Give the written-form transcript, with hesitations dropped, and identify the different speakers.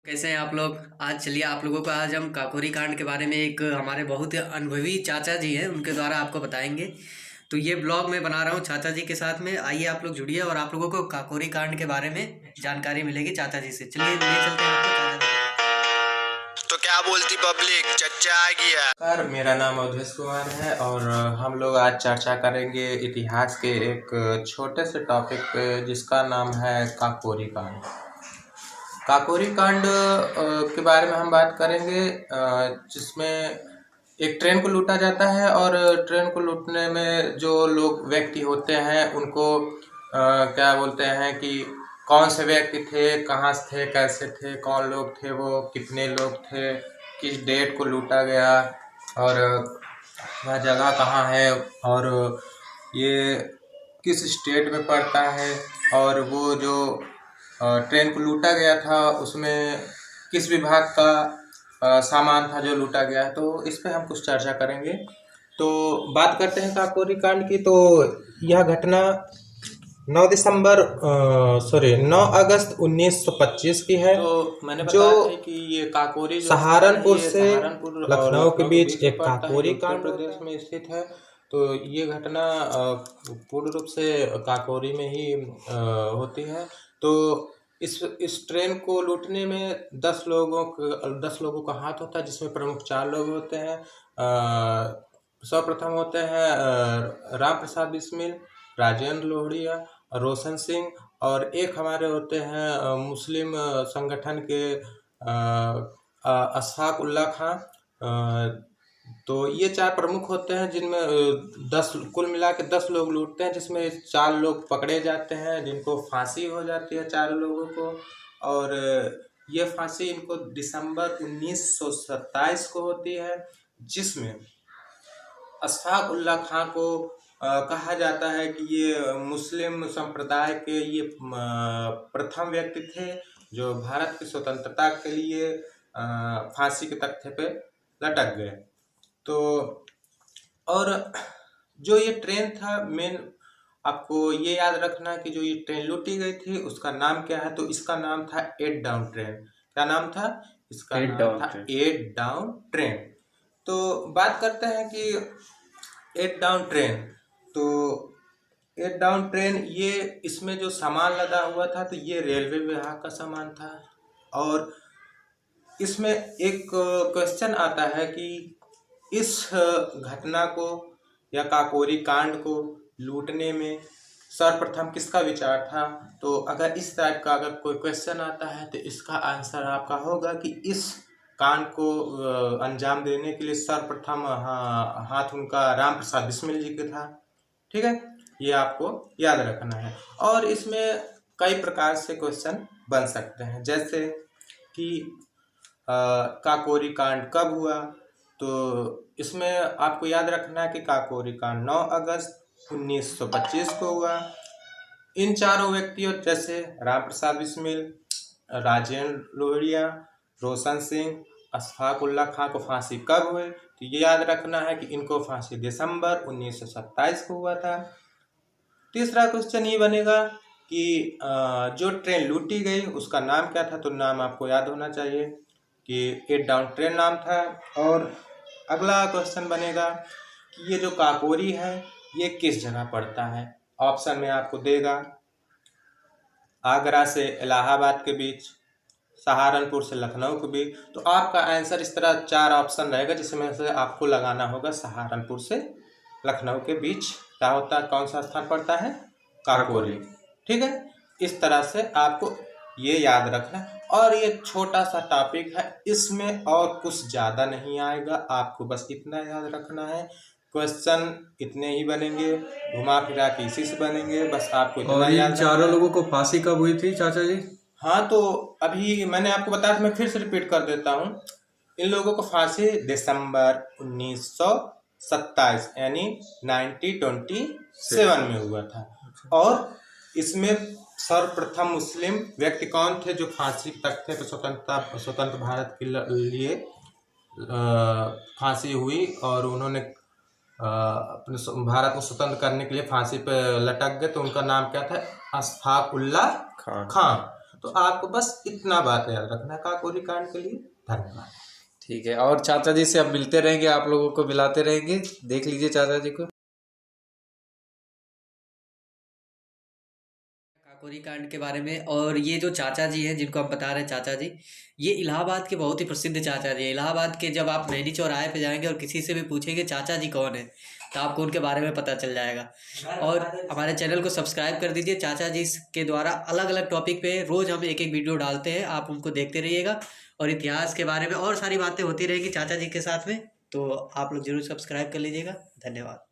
Speaker 1: कैसे हैं आप लोग। आज चलिए आप लोगों को आज हम काकोरी कांड के बारे में एक हमारे बहुत ही अनुभवी चाचा जी हैं उनके द्वारा आपको बताएंगे। तो ये ब्लॉग मैं बना रहा हूँ चाचा जी के साथ में। आइए आप लोग जुड़िए और आप लोगों को काकोरी कांड के बारे में जानकारी मिलेगी चाचा जी से। चलिए ले चलते हैं आपको चाचा जी के।
Speaker 2: तो क्या बोलती पब्लिक, चर्चा आ गया।
Speaker 3: नमस्कार, मेरा नाम अवधेश कुमार है और हम लोग आज चर्चा करेंगे इतिहास के एक छोटे से टॉपिक पे जिसका नाम है काकोरी कांड। काकोरी कांड के बारे में हम बात करेंगे, जिसमें एक ट्रेन को लूटा जाता है और ट्रेन को लूटने में जो लोग व्यक्ति होते हैं उनको क्या बोलते हैं कि कौन से व्यक्ति थे, कहाँ से थे, कैसे थे, कौन लोग थे, वो कितने लोग थे, किस डेट को लूटा गया और वह जगह कहाँ है और ये किस स्टेट में पड़ता है और वो जो ट्रेन को लूटा गया था उसमें किस विभाग का सामान था जो लूटा गया। तो इस पे हम कुछ चर्चा करेंगे। तो बात करते हैं काकोरी कांड की। तो यह घटना 9 अगस्त 1925 की है। तो मैंने बताया था कि ये काकोरी सहारनपुर से लखनऊ के बीच एक काकोरी कांड प्रदेश में स्थित है। तो ये घटना पूर्ण रूप से काकोरी में ही होती है। तो इस ट्रेन को लूटने में 10 लोगों का हाथ होता है, जिसमें प्रमुख 4 लोग होते हैं। सर्वप्रथम होते हैं राम प्रसाद बिस्मिल, राजेंद्र लोहड़िया, रोशन सिंह और एक हमारे होते हैं मुस्लिम संगठन के अशफाक उल्ला खां। तो ये 4 प्रमुख होते हैं जिनमें 10 कुल मिला के 10 लोग लूटते हैं, जिसमें 4 लोग पकड़े जाते हैं जिनको फांसी हो जाती है 4 लोगों को। और ये फांसी इनको दिसंबर 1927 को होती है, जिसमें अशफाक उल्ला खां को कहा जाता है कि ये मुस्लिम संप्रदाय के ये प्रथम व्यक्ति थे जो भारत की स्वतंत्रता के लिए फांसी के तख्ते पे लटक गए। तो और जो ये ट्रेन था, मेन आपको ये याद रखना कि जो ये ट्रेन लूटी गई थी उसका नाम क्या है। तो इसका नाम था 8 डाउन ट्रेन। क्या नाम था इसका? नाम था 8 डाउन ट्रेन। तो बात करते हैं कि 8 डाउन ट्रेन। तो 8 डाउन ट्रेन, ये इसमें जो सामान लदा हुआ था तो ये रेलवे विभाग का सामान था। और इसमें एक क्वेश्चन आता है कि इस घटना को या काकोरी कांड को लूटने में सर्वप्रथम किसका विचार था। तो अगर इस टाइप का अगर कोई क्वेश्चन आता है तो इसका आंसर आपका होगा कि इस कांड को अंजाम देने के लिए सर्वप्रथम हाथ उनका राम प्रसाद बिस्मिल जी का था। ठीक है, ये आपको याद रखना है। और इसमें कई प्रकार से क्वेश्चन बन सकते हैं, जैसे कि काकोरी कांड कब हुआ। तो इसमें आपको याद रखना है कि काकोरी कांड 9 अगस्त 1925 को हुआ। इन चारों व्यक्तियों जैसे राम प्रसाद बिस्मिल, राजेंद्र लोहड़िया, रोशन सिंह, अशफाक उल्ला खां को फांसी कब हुई, तो ये याद रखना है कि इनको फांसी दिसंबर 1927 को हुआ था। तीसरा क्वेश्चन ये बनेगा कि जो ट्रेन लूटी गई उसका नाम क्या था। तो नाम आपको याद होना चाहिए कि 8 डाउन ट्रेन नाम था। और अगला क्वेश्चन बनेगा कि ये जो काकोरी है ये किस जगह पड़ता है। ऑप्शन में आपको देगा आगरा से इलाहाबाद के बीच, सहारनपुर से लखनऊ के बीच। तो आपका आंसर इस तरह 4 ऑप्शन रहेगा, जिसमें से आपको लगाना होगा सहारनपुर से लखनऊ के बीच क्या होता है, कौन सा स्थान पड़ता है, काकोरी। ठीक है, इस तरह से आपको ये याद रखना। और ये छोटा सा टॉपिक है, इसमें और कुछ ज़्यादा नहीं आएगा, आपको बस इतना याद रखना है। क्वेश्चन इतने ही बनेंगे, घुमा फिरा के इसी से बनेंगे, बस आपको इतना याद।
Speaker 4: चारों लोगों को फांसी कब हुई थी चाचा जी?
Speaker 3: हाँ, तो अभी मैंने आपको बताया था, मैं फिर से रिपीट कर देता हूँ। इन लोगों को फांसी दिसंबर 1927 यानी 1927 में हुआ था। और इसमें सर्वप्रथम मुस्लिम व्यक्ति कौन थे जो फांसी तख्ते पर स्वतंत्र भारत के लिए फांसी हुई और उन्होंने अपने भारत को स्वतंत्र करने के लिए फांसी पे लटक गए। तो उनका नाम क्या था, अशफाक उल्ला खां। तो आपको बस इतना बात याद रखना है काकोरी कांड के लिए। धन्यवाद।
Speaker 4: ठीक है, और चाचा जी से अब मिलते रहेंगे, आप लोगों को मिलाते रहेंगे। देख लीजिए चाचा जी को।
Speaker 1: काकोरी कांड के बारे में। और ये जो चाचा जी हैं जिनको हम बता रहे हैं चाचा जी, ये इलाहाबाद के बहुत ही प्रसिद्ध चाचा जी हैं। इलाहाबाद के जब आप नैनी चौराहे पे जाएंगे और किसी से भी पूछेंगे चाचा जी कौन है, तो आपको उनके बारे में पता चल जाएगा। और हमारे चैनल को सब्सक्राइब कर दीजिए। चाचा जी के द्वारा अलग अलग टॉपिक पे रोज़ हम एक एक वीडियो डालते हैं, आप उनको देखते रहिएगा। और इतिहास के बारे में और सारी बातें होती रहेगी चाचा जी के साथ में, तो आप लोग जरूर सब्सक्राइब कर लीजिएगा। धन्यवाद।